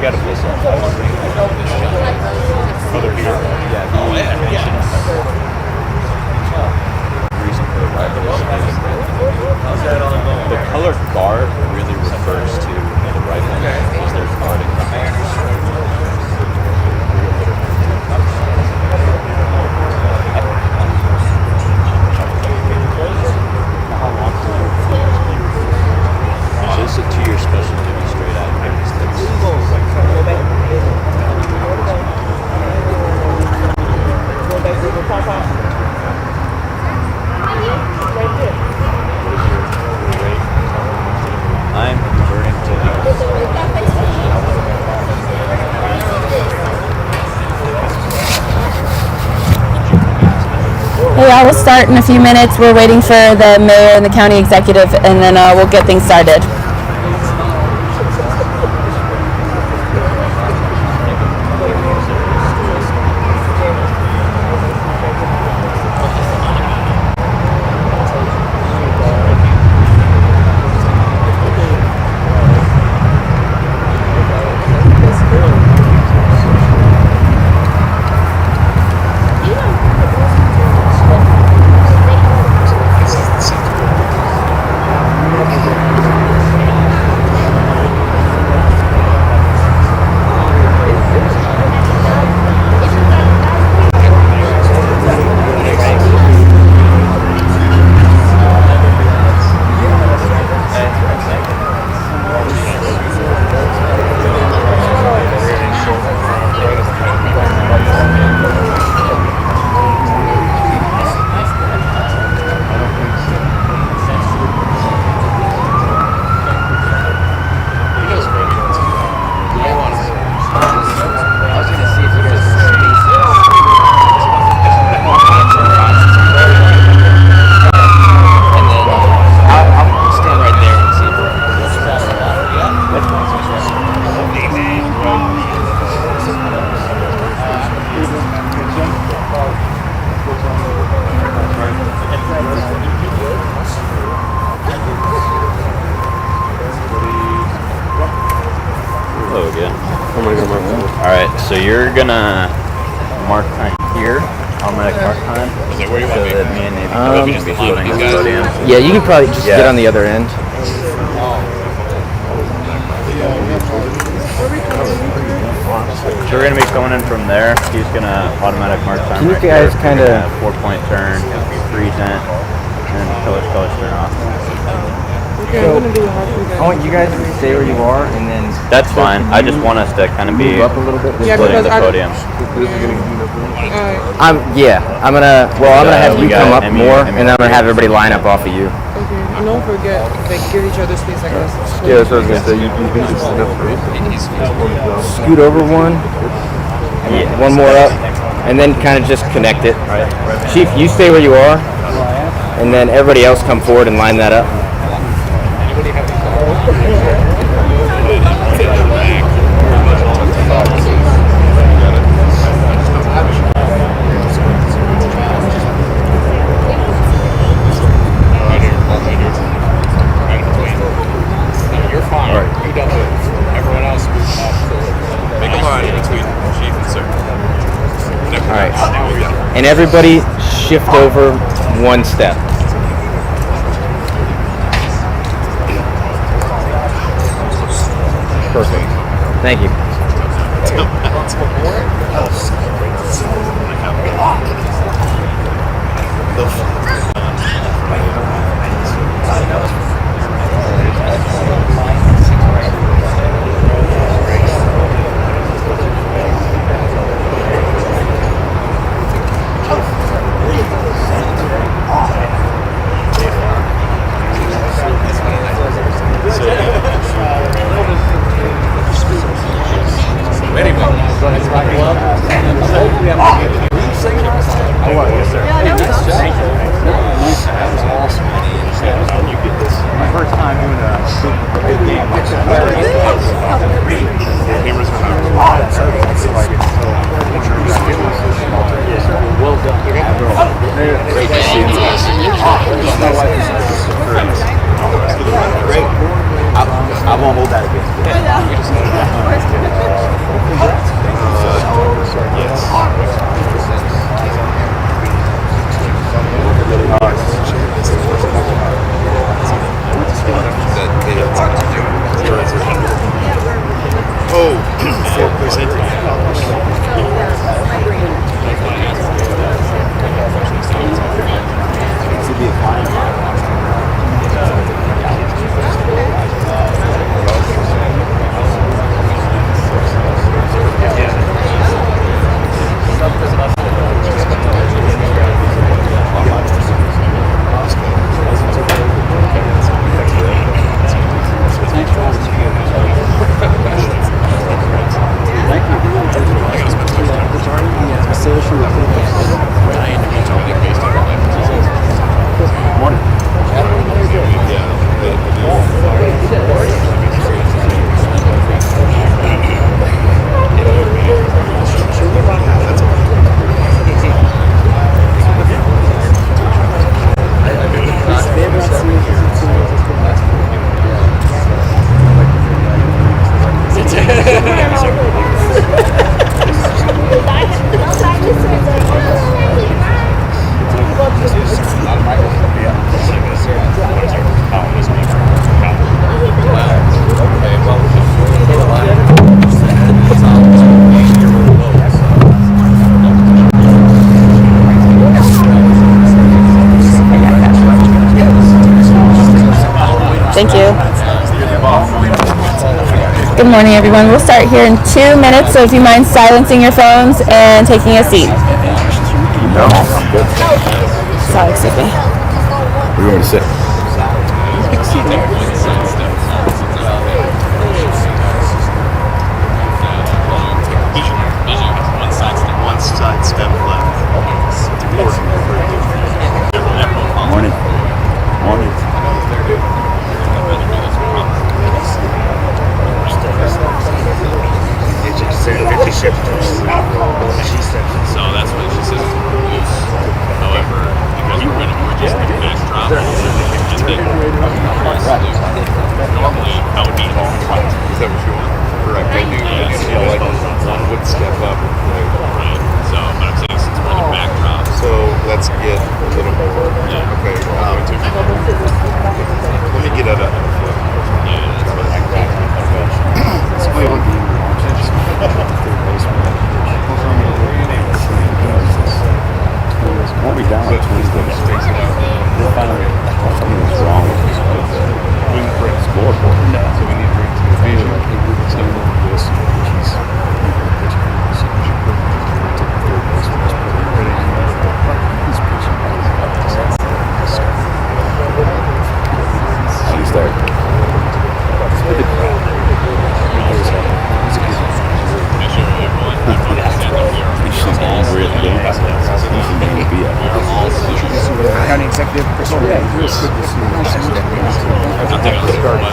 got a place up. Other here? Yeah. Oh, yeah. Reason for the rifle is the color guard really refers to the rifle because they're guarding the so this is a 2-year special duty straight out of Enlisted. I'm converting to Hey, I will start in a few minutes. We're waiting for the mayor and the county executive, and then we'll get things started. So you're gonna mark time here, automatic mark time. Is that where you want so me? That me and Navy can just be floating on the podium. Yeah, you can probably just get on the other end. So we're gonna be coming in from there. He's gonna automatic mark time. Can you right guys here. kind of 4-point turn, 3 cent, and color turn off. So, I want you guys to stay where you are, and then That's fine. I just want us to kind of be move up a little bit. floating the podium. I'm gonna have you come up more, and then I'm gonna have everybody line up off of you. Okay, and don't forget, like, give each other space like this. Yeah, that's what I was gonna say. You think this is enough for Scoot over one, and one more up, and then kind of just connect it. Chief, you stay where you are, and then everybody else come forward and line that up. You're fine. All right. You don't do it. Everyone else moves off. Make a line between chief and sir. All right. And everybody shift over one step. Perfect. Thank you. Yes, sir. Yeah, that was awesome. Thank you. Good morning, everyone. We'll start here in 2 minutes, so if you mind silencing your phones and taking a seat. No, I'm good. Sorry, excuse me. Where do you want me to sit? One side step left. Morning. Morning. So that's what she said. However, because we're going to just the back drop, and then normally I would be long drop. Is that what you want? Correct. I do. Like one would step up. Right. So, but I'm saying since we're in the back drop. So let's get a little more. Yeah. Okay. Let me get it up. Yeah, that's what Won't be down like Tuesday. Space it out. Something was wrong with this scoreboard. So we need to bring to the vision. How do you start? County Executive Chris Flores.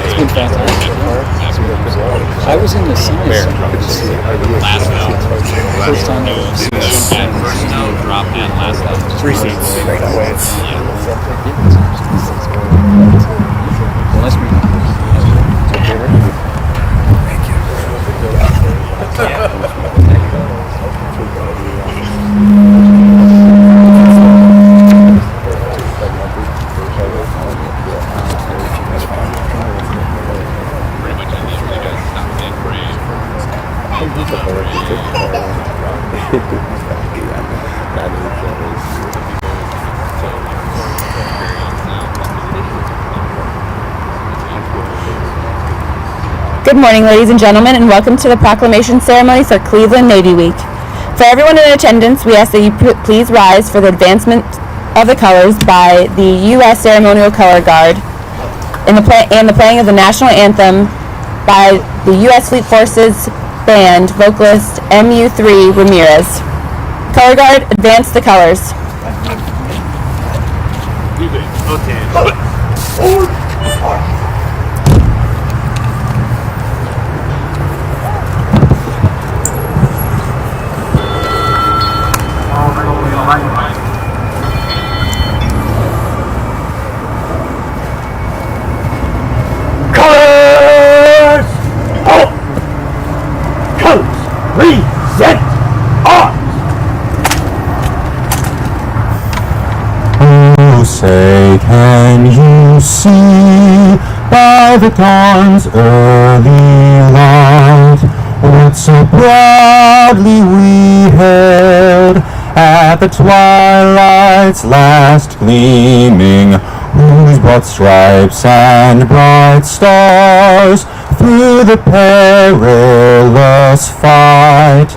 it's been fantastic. I was in the Senate Last note. first time I First note, drop in last note. 3 seats right away. Well, nice meeting Good morning, ladies and gentlemen, and welcome to the proclamation ceremony for Cleveland Navy Week. For everyone in attendance, we ask that you please rise for the advancement of the colors by the U.S. Ceremonial Color Guard and the playing of the national anthem by the U.S. Fleet Forces Band vocalist MU3 Ramirez. Color Guard, advance the colors. Colors! Halt! Colors! Present arms! Oh, say, can you see by the dawn's early light what so proudly we hailed at the twilight's last gleaming, whose broad stripes and bright stars through the perilous fight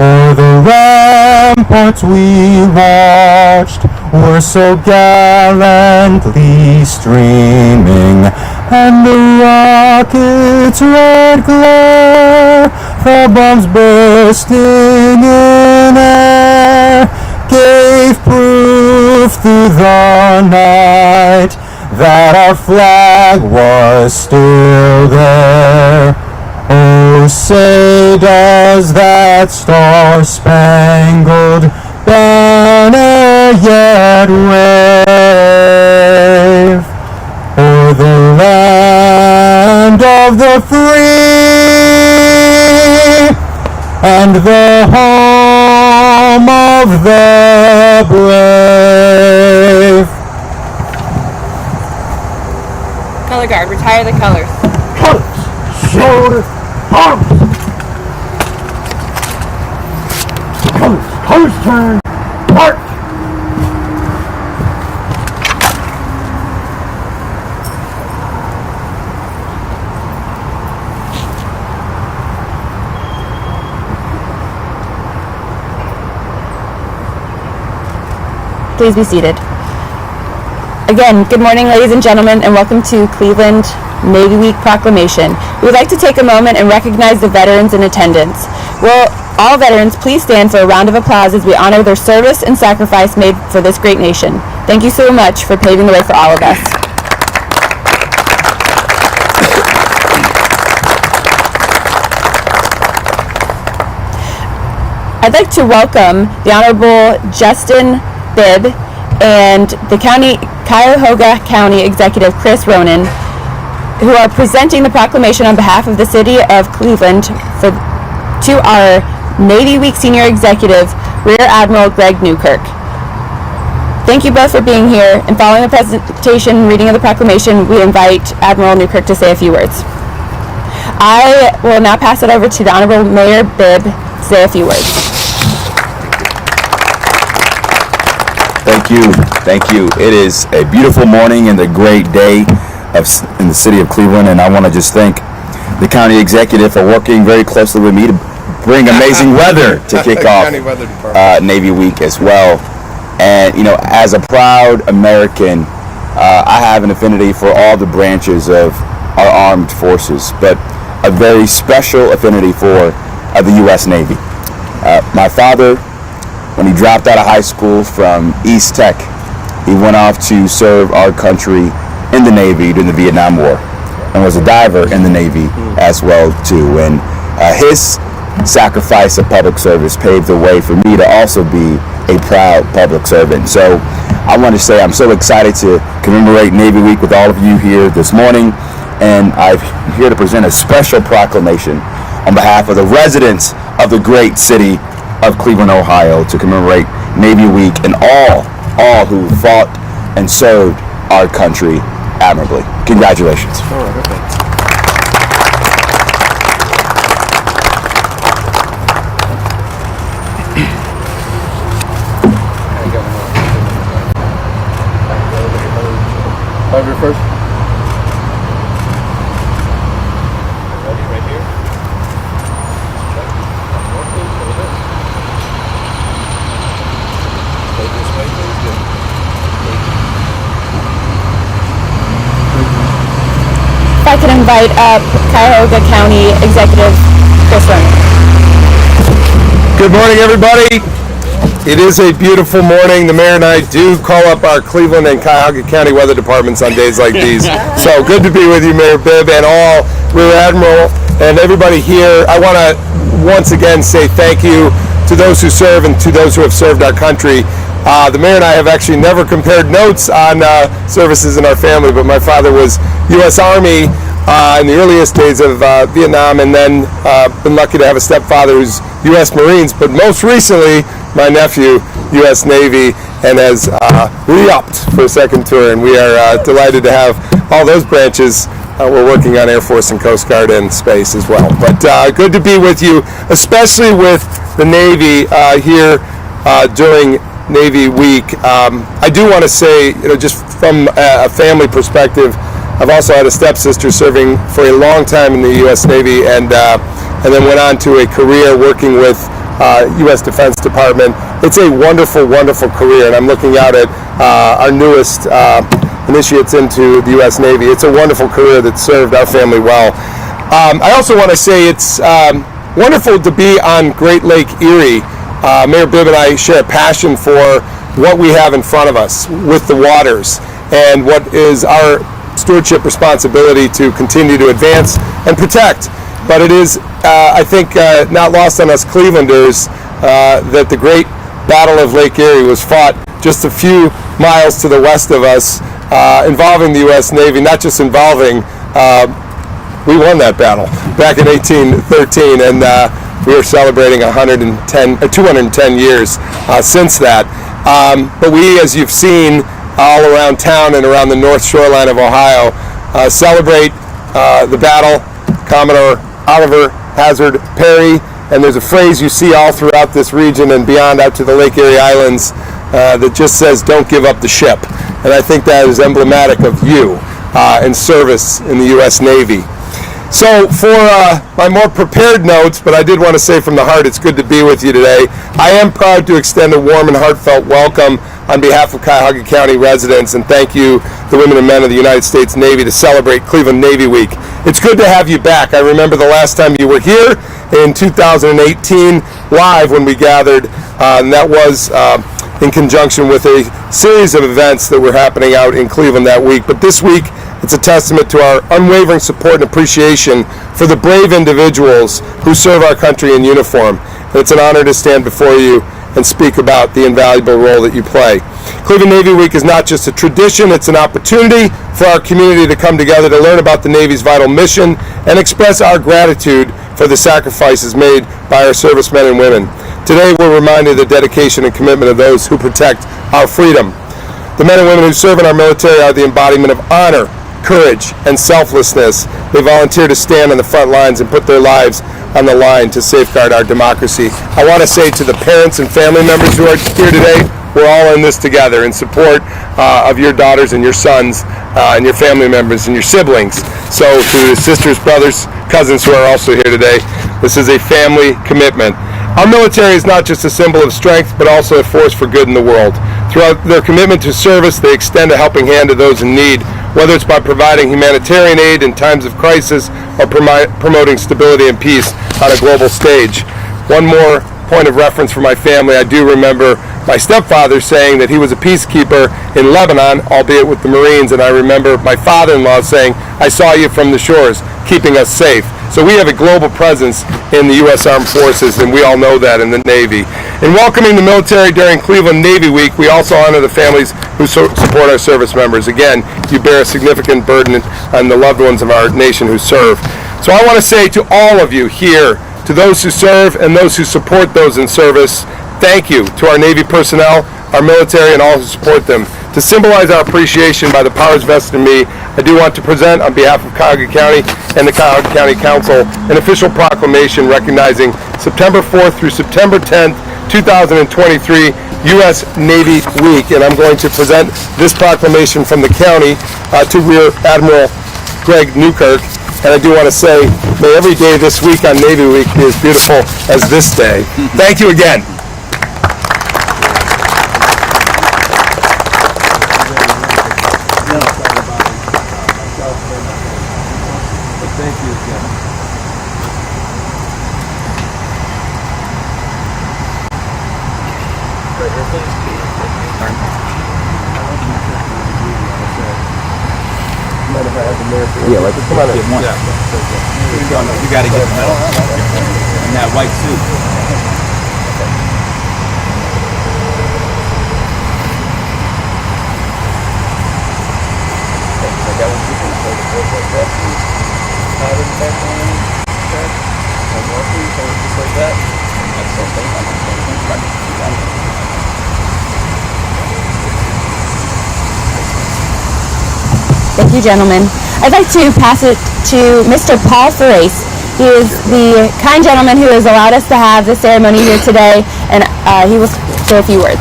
o'er the ramparts we watched were so gallantly streaming, and the rocket's red glare, the bombs bursting in air, gave proof through the night that our flag was still there. Oh, say does that star-spangled banner yet wave o'er the land of the free and the home of the brave? Color Guard, retire the colors. Colors! Shoulder! Arms! Colors! Colors turn! March! please be seated. Again, good morning, ladies and gentlemen, and welcome to Cleveland Navy Week Proclamation. We would like to take a moment and recognize the veterans in attendance. Will all veterans please stand for a round of applause as we honor their service and sacrifice made for this great nation. Thank you so much for paving the way for all of us. I'd like to welcome the Honorable Justin Bibb and the Cuyahoga County Executive Chris Ronan, who are presenting the proclamation on behalf of the City of Cleveland to our Navy Week Senior Executive, Rear Admiral Greg Newkirk. Thank you both for being here, and following the presentation and reading of the proclamation, we invite Admiral Newkirk to say a few words. I will now pass it over to the Honorable Mayor Bibb to say a few words. Thank you. It is a beautiful morning and a great day in the city of Cleveland, and I want to just thank the county executive for working very closely with me to bring amazing weather to kick off Navy Week as well. And you know, as a proud American, I have an affinity for all the branches of our armed forces, but a very special affinity for the U.S. Navy. My father, when he dropped out of high school from East Tech, he went off to serve our country in the Navy during the Vietnam War, and was a diver in the Navy as well too. And his sacrifice of public service paved the way for me to also be a proud public servant. So I want to say I'm so excited to commemorate Navy Week with all of you here this morning, and I'm here to present a special proclamation on behalf of the residents of the great city of Cleveland, Ohio, to commemorate Navy Week and all who fought and served our country admirably. Congratulations. First. If I could invite up Cuyahoga County Executive Chris Ronan. Good morning, everybody. It is a beautiful morning. The mayor and I do call up our Cleveland and Cuyahoga County weather departments on days like these. So good to be with you, Mayor Bibb, and all Rear Admiral and everybody here. I want to once again say thank you to those who serve and to those who have served our country. The mayor and I have actually never compared notes on services in our family, but my father was U.S. Army in the earliest days of Vietnam, and then been lucky to have a stepfather who's U.S. Marines, but most recently my nephew, U.S. Navy, and has re-upped for a second tour, and we are delighted to have all those branches. We're working on Air Force and Coast Guard and Space as well. But good to be with you, especially with the Navy here during Navy Week. I do want to say, you know, just from a family perspective, I've also had a stepsister serving for a long time in the U.S. Navy, and then went on to a career working with U.S. Defense Department. It's a wonderful, wonderful career, and I'm looking out at our newest initiates into the U.S. Navy. It's a wonderful career that served our family well. I also want to say it's wonderful to be on Great Lake Erie. Mayor Bibb and I share a passion for what we have in front of us with the waters, and what is our stewardship responsibility to continue to advance and protect. But it is, I think, not lost on us Clevelanders that the great Battle of Lake Erie was fought just a few miles to the west of us, involving the U.S. Navy. Not just involving, we won that battle back in 1813, and we are celebrating 210 years since that. But we, as you've seen all around town and around the north shoreline of Ohio, celebrate the battle. Commodore Oliver Hazard Perry, and there's a phrase you see all throughout this region and beyond out to the Lake Erie Islands that just says, "Don't give up the ship." And I think that is emblematic of you in service in the U.S. Navy. So for my more prepared notes, but I did want to say from the heart, it's good to be with you today. I am proud to extend a warm and heartfelt welcome on behalf of Cuyahoga County residents, and thank you, the women and men of the United States Navy, to celebrate Cleveland Navy Week. It's good to have you back. I remember the last time you were here in 2018 live when we gathered, and that was in conjunction with a series of events that were happening out in Cleveland that week. But this week, it's a testament to our unwavering support and appreciation for the brave individuals who serve our country in uniform. And it's an honor to stand before you and speak about the invaluable role that you play. Cleveland Navy Week is not just a tradition, it's an opportunity for our community to come together to learn about the Navy's vital mission and express our gratitude for the sacrifices made by our servicemen and women. Today we're reminded of the dedication and commitment of those who protect our freedom. The men and women who serve in our military are the embodiment of honor, courage, and selflessness. They volunteer to stand on the front lines and put their lives on the line to safeguard our democracy. I want to say to the parents and family members who are here today, we're all in this together in support of your daughters and your sons and your family members and your siblings. So to the sisters, brothers, cousins who are also here today, this is a family commitment. Our military is not just a symbol of strength, but also a force for good in the world. Throughout their commitment to service, they extend a helping hand to those in need, whether it's by providing humanitarian aid in times of crisis or promoting stability and peace on a global stage. One more point of reference for my family. I do remember my stepfather saying that he was a peacekeeper in Lebanon, albeit with the Marines, and I remember my father-in-law saying, "I saw you from the shores, keeping us safe." So we have a global presence in the U.S. Armed Forces, and we all know that in the Navy. In welcoming the military during Cleveland Navy Week, we also honor the families who support our service members. Again, you bear a significant burden on the loved ones of our nation who serve. So I want to say to all of you here, to those who serve and those who support those in service, thank you to our Navy personnel, our military, and all who support them. To symbolize our appreciation by the powers vested in me, I do want to present on behalf of Cuyahoga County and the Cuyahoga County Council an official proclamation recognizing September 4th through September 10th, 2023 U.S. Navy Week. And I'm going to present this proclamation from the county to Rear Admiral Greg Newkirk. And I do want to say, may every day this week on Navy Week be as beautiful as this day. Thank you again. Yeah, like come on in. You got to get the medal in that white suit. Thank you, gentlemen. I'd like to pass it to Mr. Paul Flores. He is the kind gentleman who has allowed us to have the ceremony here today, and he will say a few words.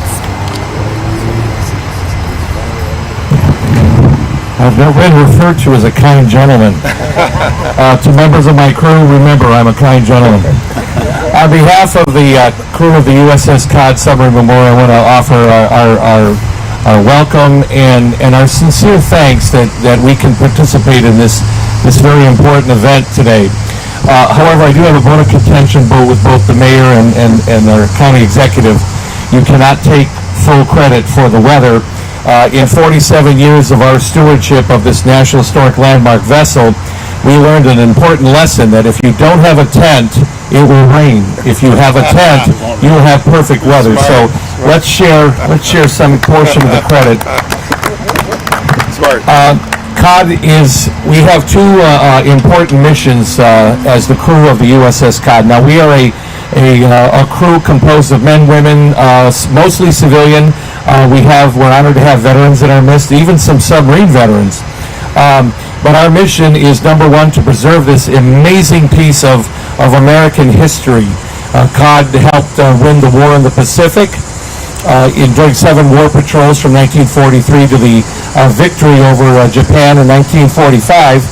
I've never been referred to as a kind gentleman. To members of my crew, remember, I'm a kind gentleman. On behalf of the crew of the USS Cod Submarine Memorial, I want to offer our welcome and our sincere thanks that we can participate in this very important event today. However, I do have a bone of contention with both the mayor and our county executive. You cannot take full credit for the weather. In 47 years of our stewardship of this National Historic Landmark vessel, we learned an important lesson that if you don't have a tent, it will rain. If you have a tent, you will have perfect weather. So let's share some portion of the credit. Smart. Cod we have two important missions as the crew of the USS Cod. Now we are a crew composed of men, women, mostly civilian. We're honored to have veterans in our midst, even some submarine veterans. But our mission is, number one, to preserve this amazing piece of American history. Cod helped win the war in the Pacific during 7 war patrols from 1943 to the victory over Japan in 1945.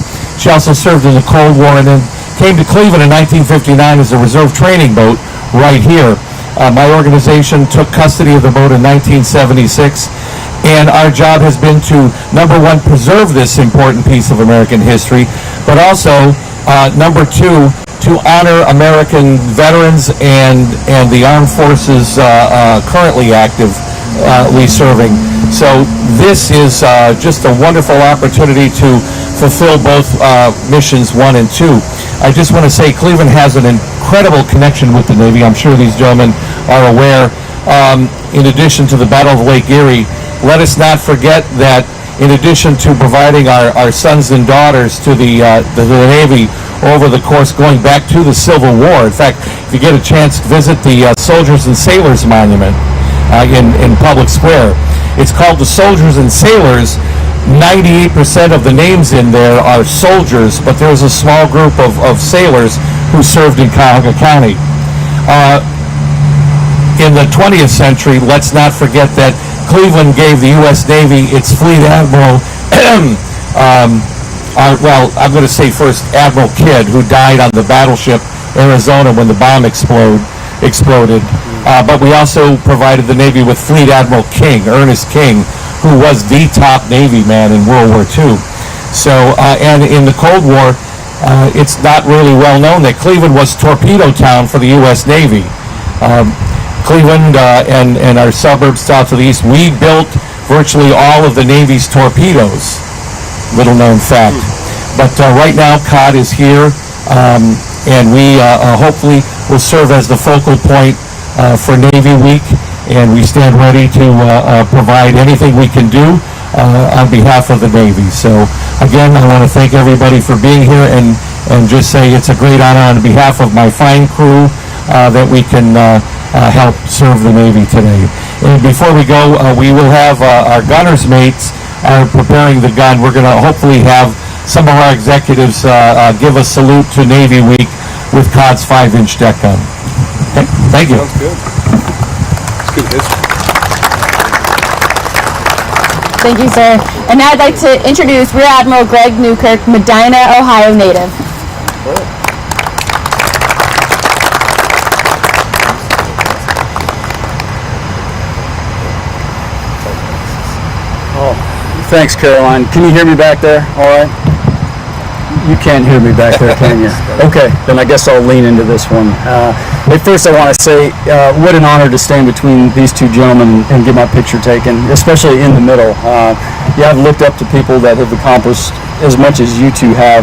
She also served in the Cold War and then came to Cleveland in 1959 as a reserve training boat right here. My organization took custody of the boat in 1976, and our job has been to, number one, preserve this important piece of American history, but also, number two, to honor American veterans and the armed forces currently actively serving. So this is just a wonderful opportunity to fulfill both missions 1 and 2. I just want to say Cleveland has an incredible connection with the Navy. I'm sure these gentlemen are aware. In addition to the Battle of Lake Erie, let us not forget that in addition to providing our sons and daughters to the Navy over the course going back to the Civil War. In fact, if you get a chance, visit the Soldiers and Sailors Monument in Public Square. It's called the Soldiers and Sailors. 98% of the names in there are soldiers, but there's a small group of sailors who served in Cuyahoga County. In the 20th century, let's not forget that Cleveland gave the U.S. Navy its Fleet Admiral, I'm going to say first Admiral Kidd, who died on the battleship Arizona when the bomb exploded. But we also provided the Navy with Fleet Admiral King, Ernest King, who was the top Navy man in World War II. So, and in the Cold War, it's not really well known that Cleveland was torpedo town for the U.S. Navy. Cleveland and our suburbs south to the east, we built virtually all of the Navy's torpedoes. Little known fact. But right now, Cod is here, and we hopefully will serve as the focal point for Navy Week, and we stand ready to provide anything we can do on behalf of the Navy. So again, I want to thank everybody for being here and just say it's a great honor on behalf of my fine crew that we can help serve the Navy today. And before we go, we will have our gunner's mates are preparing the gun. We're going to hopefully have some of our executives give a salute to Navy Week with Cod's 5-inch deck gun. Okay. Thank you. Sounds good. It's good history. Thank you, sir. And now I'd like to introduce Rear Admiral Greg Newkirk, Medina, Ohio native. Thanks, Caroline. Can you hear me back there? All right. You can't hear me back there, can you? Okay, then I guess I'll lean into this one. At first, I want to say what an honor to stand between these two gentlemen and get my picture taken, especially in the middle. Yeah, I've looked up to people that have accomplished as much as you two have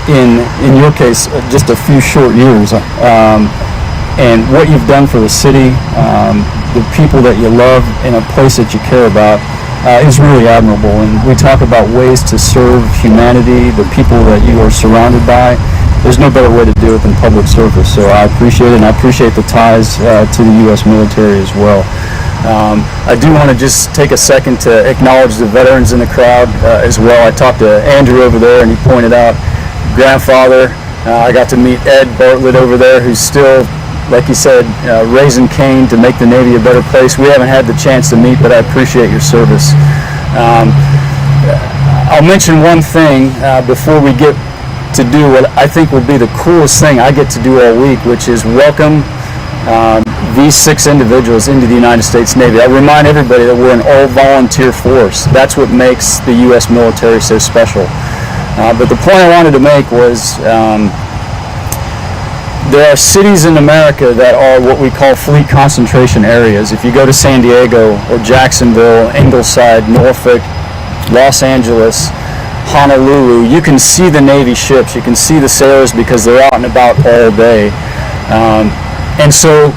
in your case, just a few short years. And what you've done for the city, the people that you love, and a place that you care about, is really admirable. And we talk about ways to serve humanity, the people that you are surrounded by. There's no better way to do it than public service. So I appreciate it, and I appreciate the ties to the U.S. military as well. I do want to just take a second to acknowledge the veterans in the crowd as well. I talked to Andrew over there, and he pointed out grandfather. I got to meet Ed Bartlett over there, who's still, like you said, raising Cain to make the Navy a better place. We haven't had the chance to meet, but I appreciate your service. I'll mention one thing before we get to do what I think will be the coolest thing I get to do all week, which is welcome these 6 individuals into the United States Navy. I remind everybody that we're an all-volunteer force. That's what makes the U.S. military so special. But the point I wanted to make was there are cities in America that are what we call fleet concentration areas. If you go to San Diego or Jacksonville, Ingleside, Norfolk, Los Angeles, Honolulu, you can see the Navy ships, you can see the sailors because they're out and about all day. And so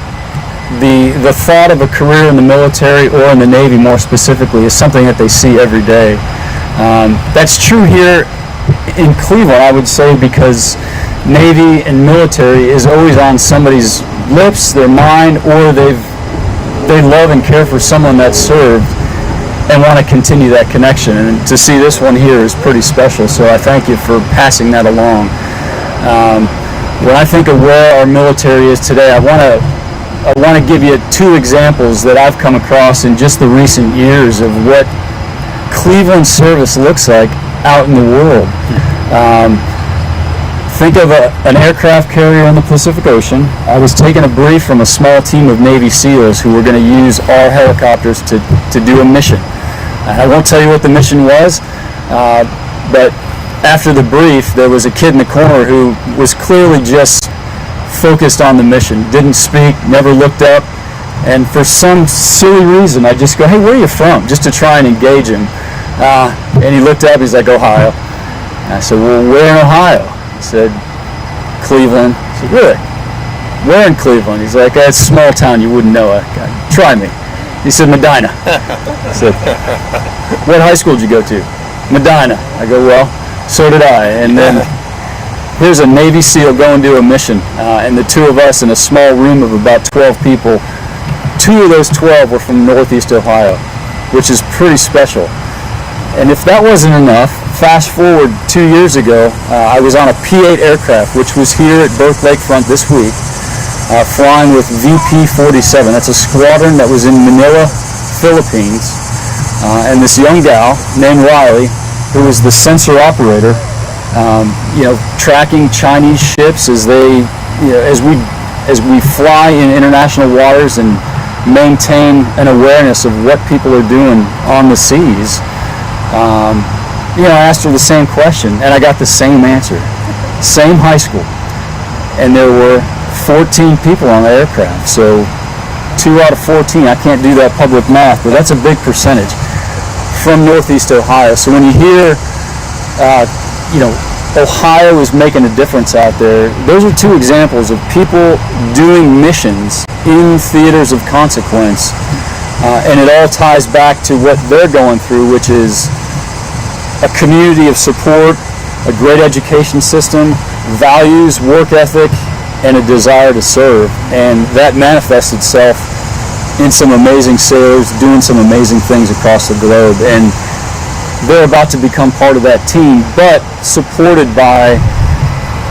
the thought of a career in the military or in the Navy more specifically is something that they see every day. That's true here in Cleveland, I would say, because Navy and military is always on somebody's lips, their mind, or they love and care for someone that served and want to continue that connection. And to see this one here is pretty special, so I thank you for passing that along. When I think of where our military is today, I want to give you 2 examples that I've come across in just the recent years of what Cleveland service looks like out in the world. Think of an aircraft carrier in the Pacific Ocean. I was taking a brief from a small team of Navy SEALs who were going to use our helicopters to do a mission. I won't tell you what the mission was, but after the brief, there was a kid in the corner who was clearly just focused on the mission, didn't speak, never looked up, and for some silly reason, I just go, "Hey, where are you from?" just to try and engage him. And he looked up, he's like, "Ohio." And I said, "Well, where in Ohio?" He said, "Cleveland." I said, "Really? Where in Cleveland?" He's like, "It's a small town, you wouldn't know it." "Try me." He said, "Medina." I said, "What high school did you go to?" "Medina." I go, "Well, so did I." And then here's a Navy SEAL going to a mission, and the two of us in a small room of about 12 people. 2 of those 12 were from Northeast Ohio, which is pretty special. And if that wasn't enough, fast forward 2 years ago, I was on a P-8 aircraft, which was here at Burke Lakefront this week, flying with VP-47. That's a squadron that was in Manila, Philippines. And this young gal named Riley, who was the sensor operator, tracking Chinese ships as they, as we fly in international waters and maintain an awareness of what people are doing on the seas. I asked her the same question, and I got the same answer. Same high school, and there were 14 people on the aircraft. So 2 out of 14, I can't do that public math, but that's a big percentage from Northeast Ohio. So when you hear, Ohio is making a difference out there, those are 2 examples of people doing missions in theaters of consequence, and it all ties back to what they're going through, which is a community of support, a great education system, values, work ethic, and a desire to serve. And that manifests itself in some amazing sailors doing some amazing things across the globe. And they're about to become part of that team, but supported by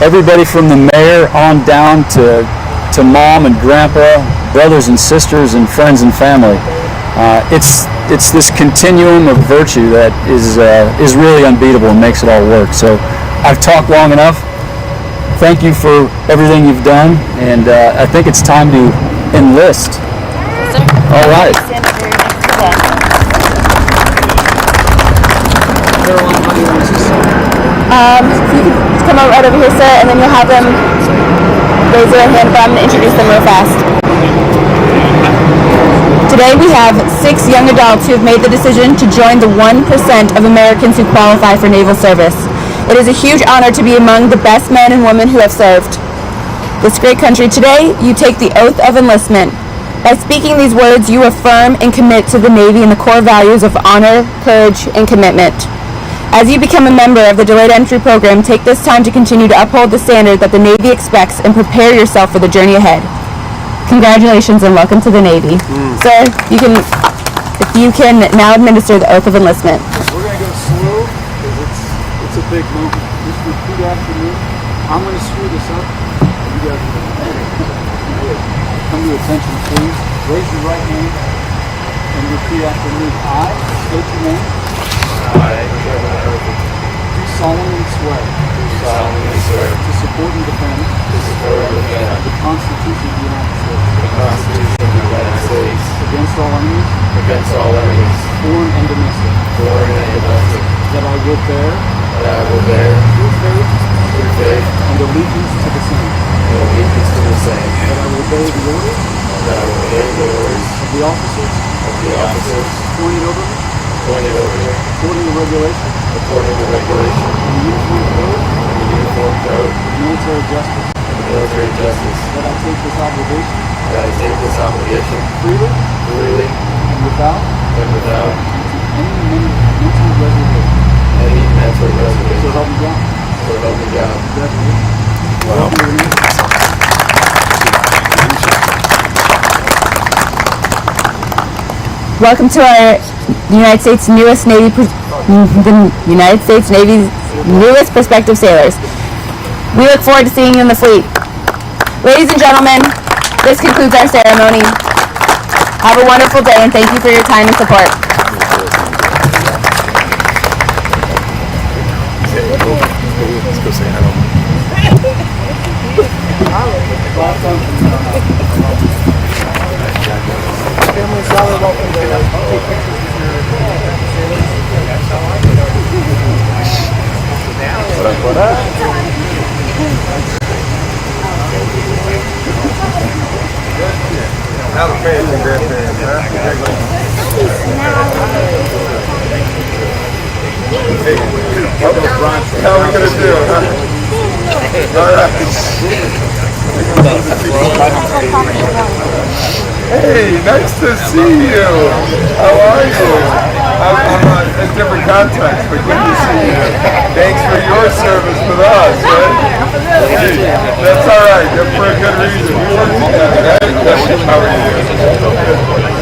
everybody from the mayor on down to mom and grandpa, brothers and sisters, and friends and family. It's this continuum of virtue that is really unbeatable and makes it all work. So I've talked long enough. Thank you for everything you've done, and I think it's time to enlist. Yes, sir. All right. So you can come right over here, sir, and then you'll have them raise their hand, but I'm going to introduce them real fast. Today we have 6 young adults who have made the decision to join the 1% of Americans who qualify for naval service. It is a huge honor to be among the best men and women who have served this great country. Today, you take the oath of enlistment. By speaking these words, you affirm and commit to the Navy and the core values of honor, courage, and commitment. As you become a member of the Delayed Entry Program, take this time to continue to uphold the standard that the Navy expects and prepare yourself for the journey ahead. Congratulations and welcome to the Navy. Sir, if you can now administer the oath of enlistment. We're going to go slow because it's a big movement. Just repeat after me. I'm going to screw this up. You guys are going to come to attention, please. Raise your right hand and repeat after me. I state your name. Do solemnly swear. To support and defend. The Constitution of the United States. Against all enemies. Foreign and domestic. That I will bear. True faith. And allegiance to the same. That I will obey the orders. Of the officers. Appointed over me. According to regulation. And the uniform code. Of military justice. That I take this obligation. Freely. And without. Any mental reservation. So help me God. Congratulations. Wow. Welcome to the United States Navy's newest prospective sailors. We look forward to seeing you in the fleet. Ladies and gentlemen, this concludes our ceremony. Have a wonderful day and thank you for your time and support. Let's go say hello. What up? Now the parents and grandparents, huh? Hey, how are we gonna do, huh? All right. Hey, nice to see you. How are you? I'm in different context, but good to see you. Thanks for your service with us, right? Hey, that's all right. That's for a good reason. We work together, right? How are you?